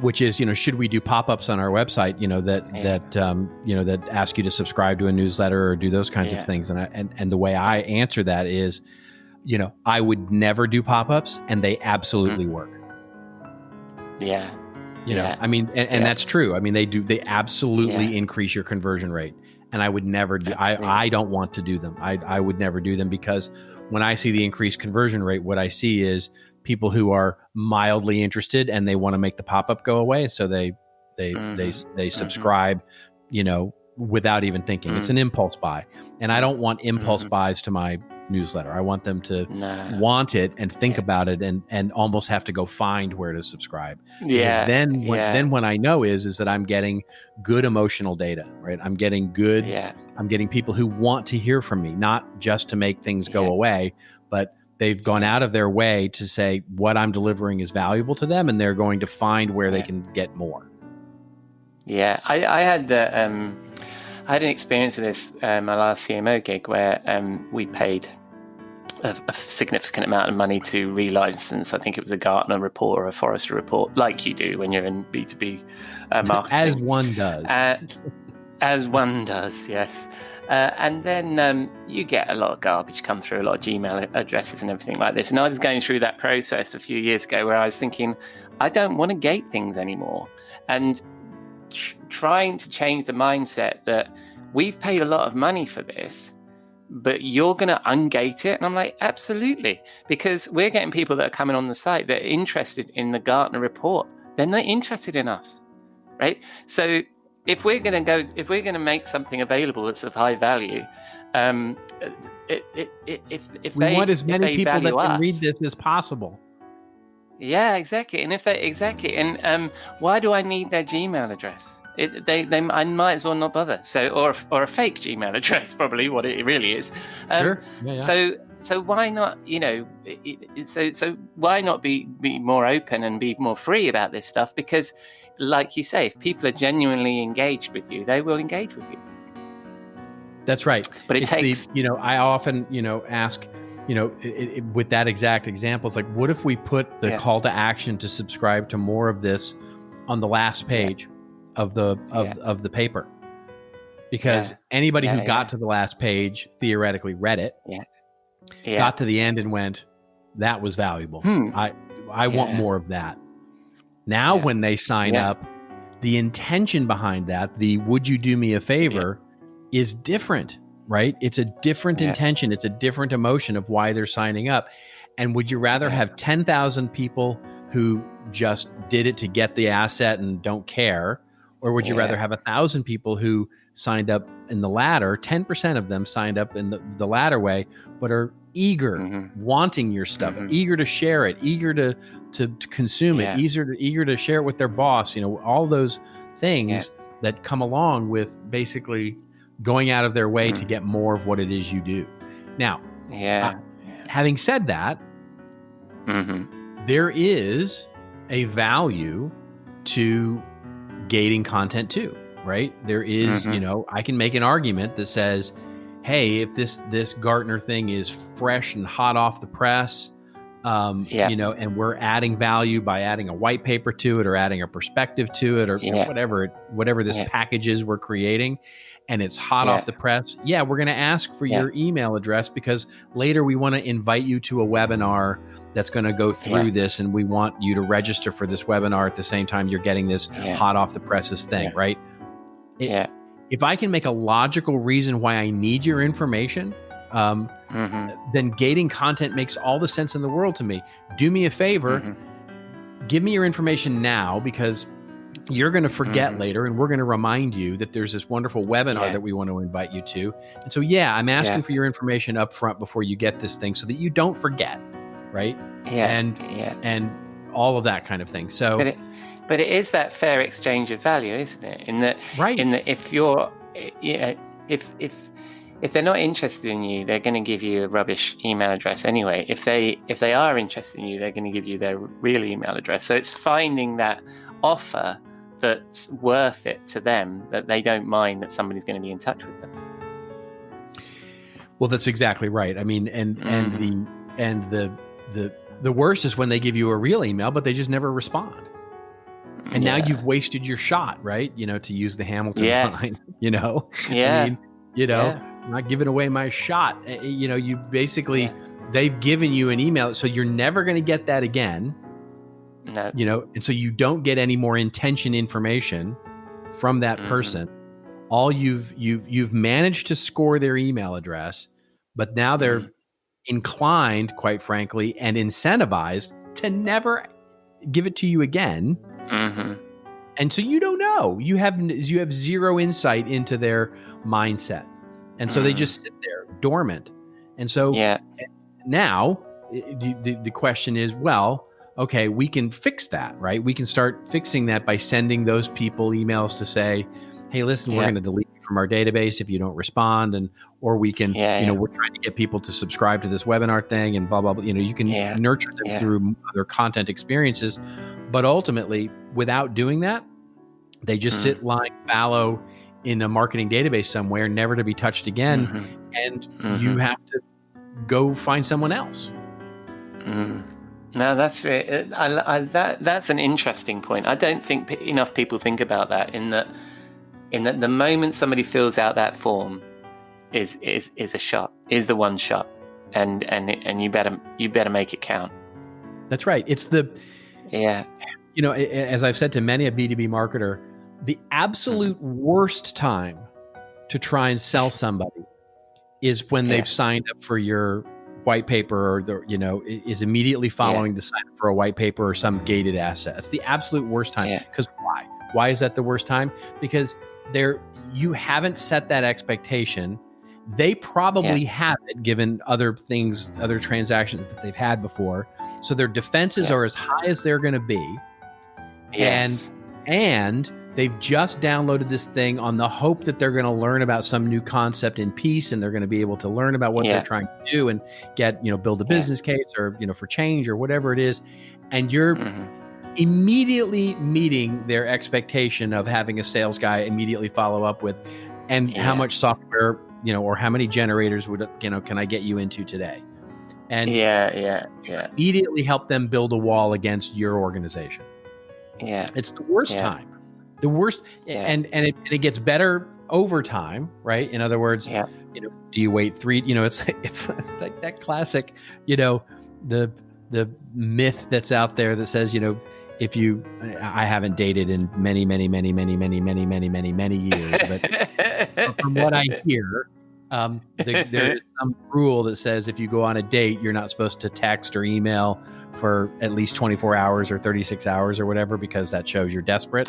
Which is, should we do pop-ups on our website, that ask you to subscribe to a newsletter or do those kinds of things? And the way I answer that is, I would never do pop-ups, and they absolutely work.
Yeah.
I mean, and that's true. I mean, they absolutely increase your conversion rate. And I would never do, I don't want to do them. I would never do them, because when I see the increased conversion rate, what I see is people who are mildly interested and they want to make the pop-up go away. So they subscribe, without even thinking. It's an impulse buy. And I don't want impulse buys to my newsletter. I want them to want it and think about it and almost have to go find where to subscribe. Because then what I know is that I'm getting good emotional data, right? I'm getting good. I'm getting people who want to hear from me, not just to make things go away, but they've gone out of their way to say what I'm delivering is valuable to them, and they're going to find where they can get more.
Yeah, I had an experience of this my last CMO gig where we paid a significant amount of money to relicense. I think it was a Gartner report or a Forrester report, like you do when you're in B2B marketing.
As one does.
As one does, yes. And then you get a lot of garbage come through, a lot of Gmail addresses and everything like this. And I was going through that process a few years ago where I was thinking, I don't want to gate things anymore. And trying to change the mindset that we've paid a lot of money for this, but you're going to ungate it. And I'm like, absolutely. Because we're getting people that are coming on the site that are interested in the Gartner report. They're not interested in us, right? So if we're going to make something available that's of high value, if
we want as many people that can read this as possible.
Yeah, exactly. And why do I need their Gmail address? I might as well not bother. So, or a fake Gmail address, probably what it really is.
Sure. Yeah.
So why not? So why not be more open and be more free about this stuff? Because, like you say, if people are genuinely engaged with you, they will engage with you.
That's right.
But it takes.
I often ask. With that exact example, it's like, what if we put the call to action to subscribe to more of this on the last page of the paper? Because anybody who got to the last page theoretically read it, got to the end and went, that was valuable. I want more of that. Now, when they sign up, the intention behind that, the would you do me a favor, is different. Right? It's a different intention. It's a different emotion of why they're signing up. And would you rather have 10,000 people who just did it to get the asset and don't care? Or would you rather have 1,000 people who signed up in the latter, 10% of them signed up in the latter way, but are eager, wanting your stuff, eager to share it, eager to consume it, eager to share it with their boss, all those things that come along with basically going out of their way to get more of what it is you do. Now, having said that, there is a value to gating content too, right? There is, I can make an argument that says, hey, if this Gartner thing is fresh and hot off the press, and we're adding value by adding a white paper to it or adding a perspective to it or whatever this package is we're creating, and it's hot off the press, we're going to ask for your email address because later we want to invite you to a webinar that's going to go through this, and we want you to register for this webinar at the same time you're getting this hot off the presses thing, right? If I can make a logical reason why I need your information, then gating content makes all the sense in the world to me. Do me a favor, give me your information now, because you're going to forget later, and we're going to remind you that there's this wonderful webinar that we want to invite you to. And so, I'm asking for your information up front before you get this thing so that you don't forget, right? And all of that kind of thing. So,
but it is that fair exchange of value, isn't it? In that if you're, if they're not interested in you, they're going to give you a rubbish email address anyway. If they are interested in you, they're going to give you their real email address. So it's finding that offer that's worth it to them, that they don't mind that somebody's going to be in touch with them.
Well, that's exactly right. I mean, and the worst is when they give you a real email, but they just never respond. And now you've wasted your shot, right? To use the Hamilton line, I mean, I'm not giving away my shot. You basically, they've given you an email, so you're never going to get that again. No. And so you don't get any more intention information from that person. All you've managed to score their email address, but now they're inclined, quite frankly, and incentivized to never give it to you again. And so you don't know. You have zero insight into their mindset. And so they just sit there dormant. And so now the question is, well, okay, we can fix that, right? We can start fixing that by sending those people emails to say, hey, listen, we're going to delete you from our database if you don't respond. Or we can, we're trying to get people to subscribe to this webinar thing and blah, blah, blah. You can nurture them through their content experiences. But ultimately, without doing that, they just sit lying fallow in a marketing database somewhere, never to be touched again. And you have to go find someone else.
No, that's that's an interesting point. I don't think enough people think about that, in that in that the moment somebody fills out that form is a shot, is the one shot, and you better make it count.
That's right. It's as I've said to many a B2B marketer, the absolute worst time to try and sell somebody is when they've signed up for your white paper, or is immediately following the sign up for a white paper or some gated asset. It's the absolute worst time. Because why? Why is that the worst time? Because you haven't set that expectation. They probably haven't, given other things, other transactions that they've had before. So their defenses are as high as they're going to be. Yes. And they've just downloaded this thing on the hope that they're going to learn about some new concept in peace, and they're going to be able to learn about what they're trying to do and get, build a business case, or, for change, or whatever it is. And you're immediately meeting their expectation of having a sales guy immediately follow up with, and how much software, or how many generators can I get you into today? And immediately help them build a wall against your organization. Yeah. It's the worst time. The worst, and it gets better over time, right? In other words, do you wait 3? It's like that classic, the myth that's out there that says, if you, I haven't dated in many years, but from what I hear, there is some rule that says if you go on a date, you're not supposed to text or email for at least 24 hours or 36 hours or whatever, because that shows you're desperate.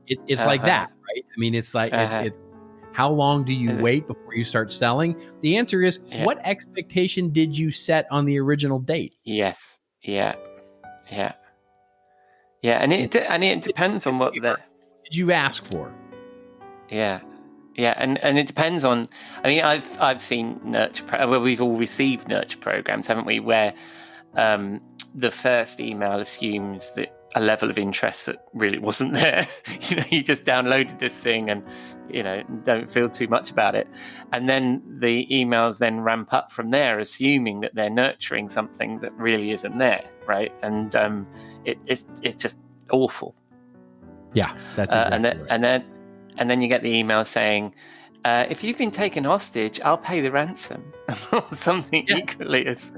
It's like that, right? I mean, it's like, it's how long do you wait before you start selling? The answer is, what expectation did you set on the original date?
Yes. Yeah. And it depends on what did
you ask for?
Yeah. And it depends on, I've seen we've all received nurture programs, haven't we? Where the first email assumes that a level of interest that really wasn't there. You just downloaded this thing and, don't feel too much about it. And then the emails then ramp up from there, assuming that they're nurturing something that really isn't there, right? And it's just awful.
Yeah, that's exactly right.
And then you get the email saying, if you've been taken hostage, I'll pay the ransom, or something equally as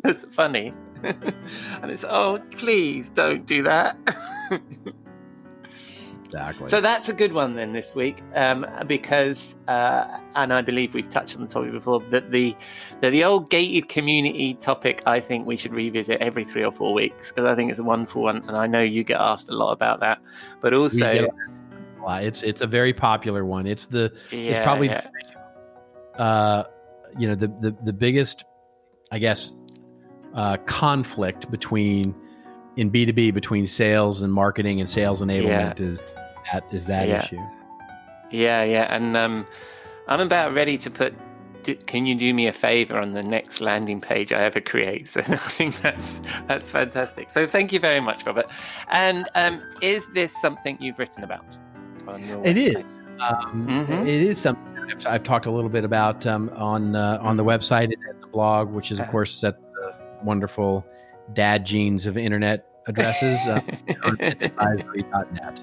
that's funny. And it's, oh, please don't do that.
Exactly.
So that's a good one then this week, because, and I believe we've touched on the topic before, that the old gated community topic, I think we should revisit every 3 or 4 weeks, because I think it's a wonderful one, and I know you get asked a lot about that, but also.
It's a very popular one. It's probably the biggest, I guess, conflict in B2B between sales and marketing and sales enablement is that issue.
And I'm about ready to put, can you do me a favor on the next landing page I ever create? So I think that's fantastic. So thank you very much, Robert. And is this something you've written about?
It is. It is something I've talked a little bit about on the website and at the blog, which is, of course, at the wonderful dad jeans of internet addresses, advisory.net.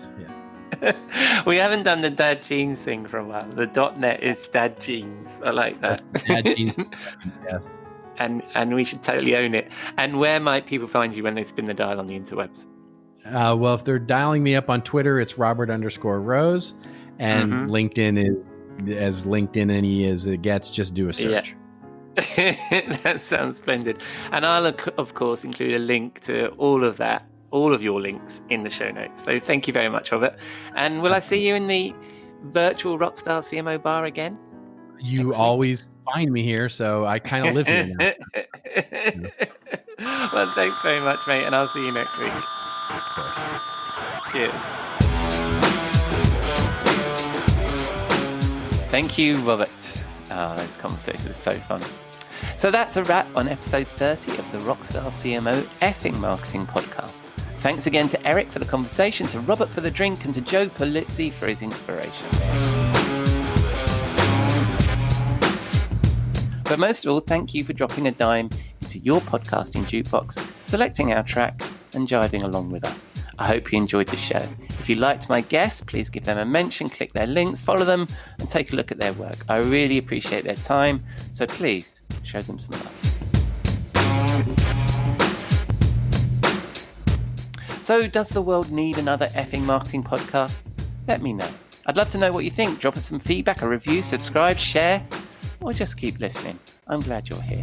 We haven't done the dad jeans thing for a while. The .net is dad jeans. I like that.
Dad jeans, yes.
And we should totally own it. And where might people find you when they spin the dial on the interwebs?
Well, if they're dialing me up on Twitter, it's Robert_Rose, and LinkedIn is as LinkedIn as it gets. Just do a search.
Yeah. That sounds splendid. And I'll, of course, include a link to all of your links in the show notes. So thank you very much, Robert. And will I see you in the virtual Rockstar CMO bar again?
You always find me here, so I kind of live here now.
Well, thanks very much, mate, and I'll see you next week. Cheers. Thank you, Robert. Those conversations are so fun. So that's a wrap on episode 30 of the Rockstar CMO effing marketing podcast. Thanks again to Eric for the conversation, to Robert for the drink, and to Joe Polizzi for his inspiration. But most of all, thank you for dropping a dime into your podcasting jukebox, selecting our track, and jiving along with us. I hope you enjoyed the show. If you liked my guests, please give them a mention, click their links, follow them, and take a look at their work. I really appreciate their time, so please show them some love. So, does the world need another effing marketing podcast? Let me know. I'd love to know what you think. Drop us some feedback, a review, subscribe, share, or just keep listening. I'm glad you're here.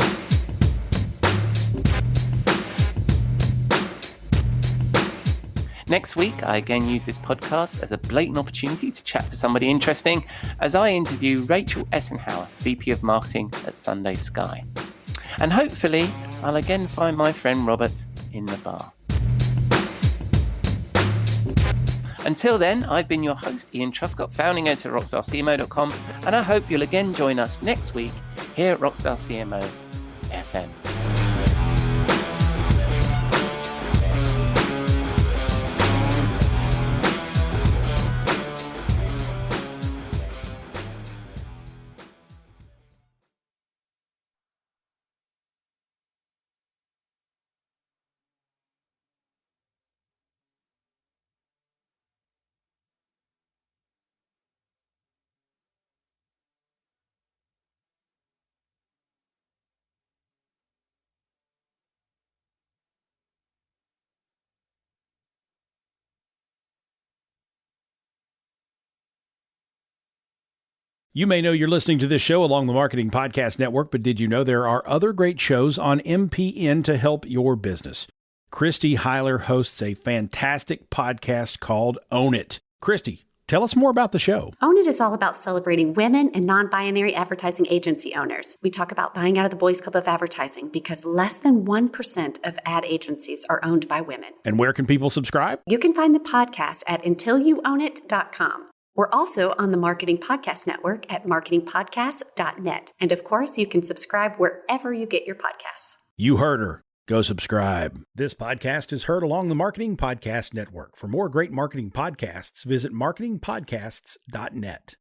Next week, I again use this podcast as a blatant opportunity to chat to somebody interesting as I interview Rachel Essenhauer, VP of Marketing at Sunday Sky. And hopefully, I'll again find my friend Robert in the bar. Until then, I've been your host, Ian Truscott, founding editor at RockstarCMO.com, and I hope you'll again join us next week here at Rockstar CMO FM.
You may know you're listening to this show along the Marketing Podcast Network, but did you know there are other great shows on MPN to help your business? Christy Heiler hosts a fantastic podcast called Own It. Christy, tell us more about the show.
Own It is all about celebrating women and non-binary advertising agency owners. We talk about buying out of the boys' club of advertising because less than 1% of ad agencies are owned by women.
And where can people subscribe?
You can find the podcast at untilyouownit.com. We're also on the Marketing Podcast Network at marketingpodcast.net. And of course, you can subscribe wherever you get your podcasts.
You heard her. Go subscribe. This podcast is heard along the Marketing Podcast Network. For more great marketing podcasts, visit marketingpodcasts.net.